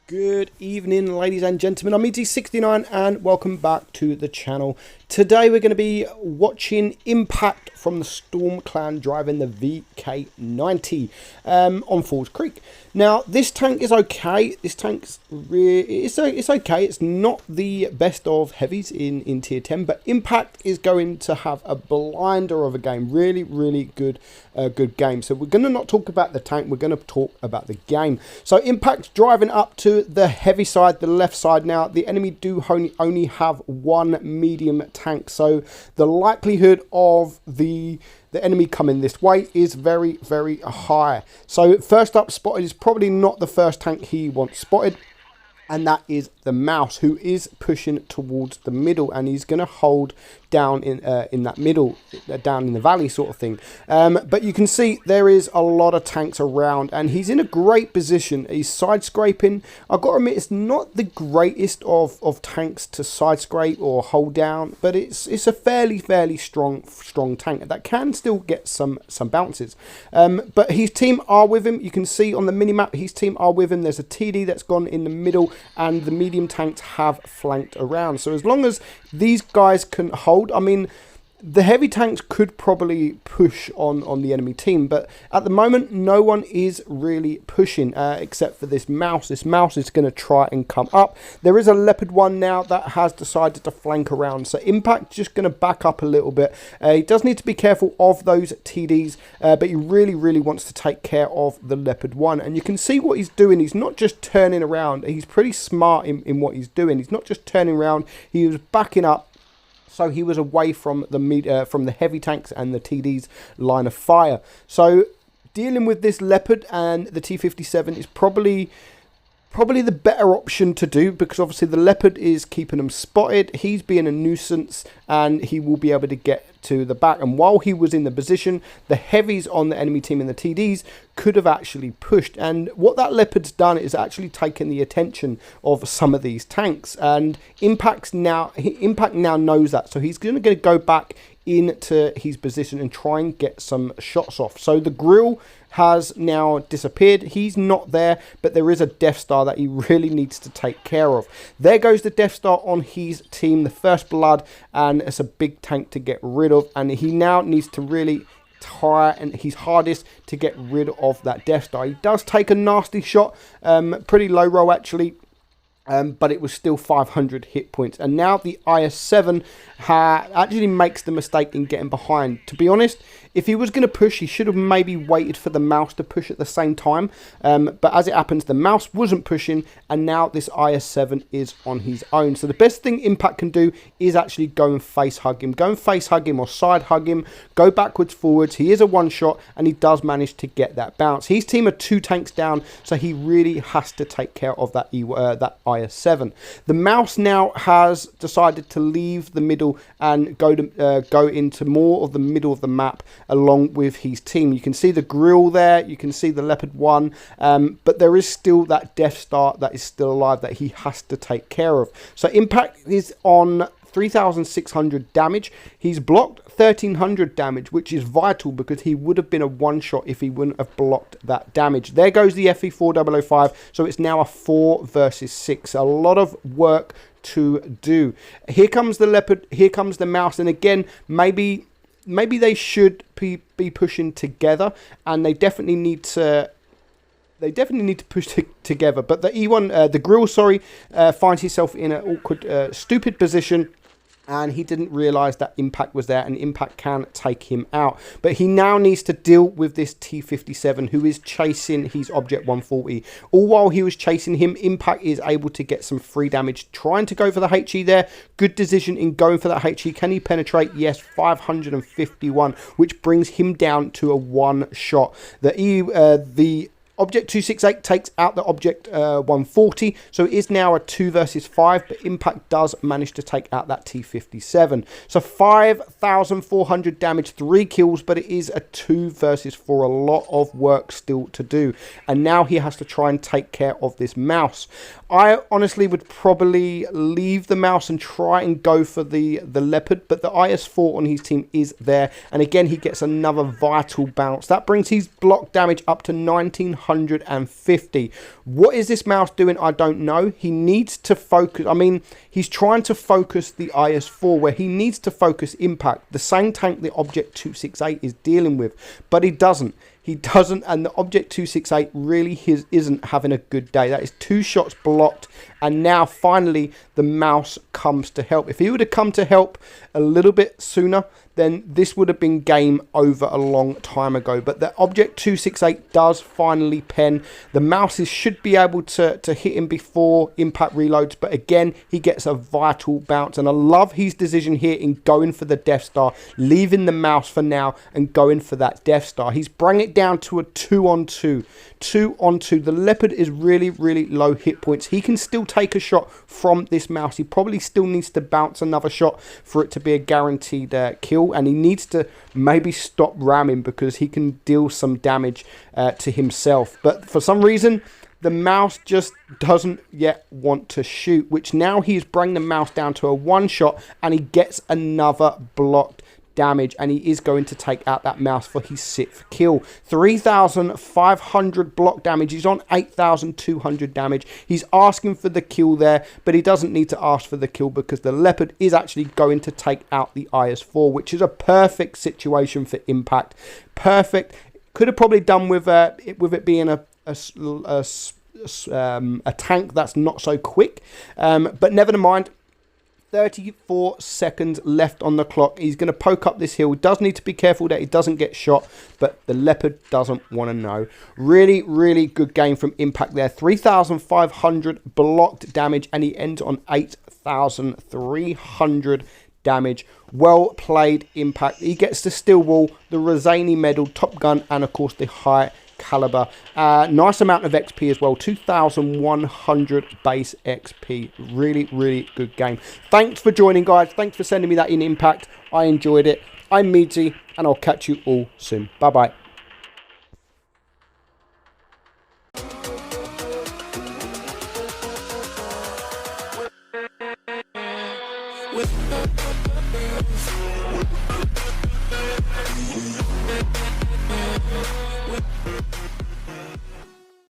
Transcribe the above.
Good evening, ladies and gentlemen. I'm meadsy69 and welcome back to the channel. Today we're going to be watching Impact from the Storm Clan driving the VK90 on Falls Creek. Now, this tank is okay. This tank's it's okay. It's not the best of heavies in tier 10, but Impact is going to have a blinder of a game. Really good game. So we're going to not talk about the tank. We're going to talk about the game. So Impact's driving up to the heavy side, the left side. Now, the enemy do only have one medium tank, so the likelihood of the enemy coming this way is very high. So first up spotted is probably not the first tank he wants spotted, and that is the Mouse, who is pushing towards the middle, and he's going to hold down in that middle, down in the valley sort of thing. But you can see there is a lot of tanks around, and he's in a great position. He's side scraping. I've got to admit, it's not the greatest of tanks to side scrape or hold down, but it's a fairly strong tank that can still get some bounces. But his team are with him. You can see on the minimap his team are with him. There's a TD that's gone in the middle, and the medium tanks have flanked around. So as long as these guys can hold, I mean, the heavy tanks could probably push on the enemy team, but at the moment no one is really pushing except for this Mouse. This Mouse is going to try and come up. There is a Leopard 1 now that has decided to flank around, so Impact just going to back up a little bit. He does need to be careful of those TDs, but he really wants to take care of the Leopard 1, and you can see what he's doing. He's not just turning around. He's pretty smart in what he's doing. He's not just turning around, he was backing up. So he was away from the heavy tanks and the TD's line of fire. So dealing with this Leopard and the T57 is probably the better option to do, because obviously the Leopard is keeping them spotted. He's being a nuisance, and he will be able to get to the back. And while he was in the position, the heavies on the enemy team and the TDs could have actually pushed. And what that Leopard's done is actually taken the attention of some of these tanks. And Impact now knows that, so he's going to go back into his position and try and get some shots off. So the grill has now disappeared. He's not there, but there is a Death Star that he really needs to take care of. There goes the Death Star on his team, the first blood, and it's a big tank to get rid of, and he now needs to really try and his hardest to get rid of that Death Star. He does take a nasty shot, pretty low roll actually, but it was still 500 hit points. And now the IS-7 actually makes the mistake in getting behind. To be honest, if he was going to push, he should have maybe waited for the Mouse to push at the same time. But as it happens, the Mouse wasn't pushing, and now this IS-7 is on his own. So the best thing Impact can do is actually go and face hug him. Go and face hug him or side hug him. Go backwards, forwards. He is a one-shot, and he does manage to get that bounce. His team are 2 tanks down, so he really has to take care of that IS-7. The Mouse now has decided to leave the middle and go into more of the middle of the map along with his team. You can see the grill there, you can see the Leopard 1, but there is still that Death Star that is still alive that he has to take care of. So Impact is on 3,600 damage. He's blocked 1,300 damage, which is vital because he would have been a one-shot if he wouldn't have blocked that damage. There goes the FE4005, so it's now a 4 versus 6. A lot of work to do. Here comes the Leopard, here comes the Mouse, and again, maybe they should be pushing together, and they definitely need to push together. But the E1, the grill, sorry, finds himself in an awkward, stupid position, and he didn't realise that Impact was there, and Impact can take him out. But he now needs to deal with this T57, who is chasing his Object 140. All while he was chasing him, Impact is able to get some free damage, trying to go for the HE there. Good decision in going for that HE. Can he penetrate? Yes, 551, which brings him down to a one-shot. The Object 268 takes out the Object 140, so it is now a 2 versus 5, but Impact does manage to take out that T57. So 5,400 damage, 3 kills, but it is a 2 versus 4, a lot of work still to do. And now he has to try and take care of this Mouse. I honestly would probably leave the Mouse and try and go for the Leopard, but the IS-4 on his team is there, and again he gets another vital bounce. That brings his block damage up to 1,900. 350. What is this mouse doing? I don't know. He needs to focus. I mean, he's trying to focus the IS-4 where he needs to focus impact, the same tank the Object 268 is dealing with, but he doesn't. He doesn't, and the Object 268 really isn't having a good day. That is 2 shots blocked, and now finally the mouse comes to help. If he would have come to help a little bit sooner, then this would have been game over a long time ago. But the Object 268 does finally pen. The mouses should be able to hit him before impact reloads, but again, he gets a vital bounce. And I love his decision here in going for the Death Star, leaving the mouse for now and going for that Death Star. He's bringing it down to a 2-on-2. 2-on-2. The Leopard is really, really low hit points. He can still take a shot from this mouse. He probably still needs to bounce another shot for it to be a guaranteed kill. And he needs to maybe stop ramming because he can deal some damage to himself. But for some reason, the mouse just doesn't yet want to shoot, which now he's bringing the mouse down to a 1 shot, and he gets another blocked damage, and he is going to take out that mouse for his 6th kill. 3,500 block damage. He's on 8,200 damage. He's asking for the kill there, but he doesn't need to ask for the kill because the Leopard is actually going to take out the IS-4, which is a perfect situation for impact. Perfect. Could have probably done with it being a tank that's not so quick, but never mind. 34 seconds left on the clock. He's going to poke up this hill. Does need to be careful that he doesn't get shot, but the Leopard doesn't want to know. Really, really good game from Impact there. 3,500 blocked damage, and he ends on 8,300 damage. Well played, Impact. He gets the Steel Wall, the Rosani Medal, Top Gun, and of course the High Caliber. Nice amount of XP as well, 2,100 base XP. Really, really good game. Thanks for joining, guys. Thanks for sending me that in Impact. I enjoyed it. I'm Meadsy, and I'll catch you all soon. Bye-bye. With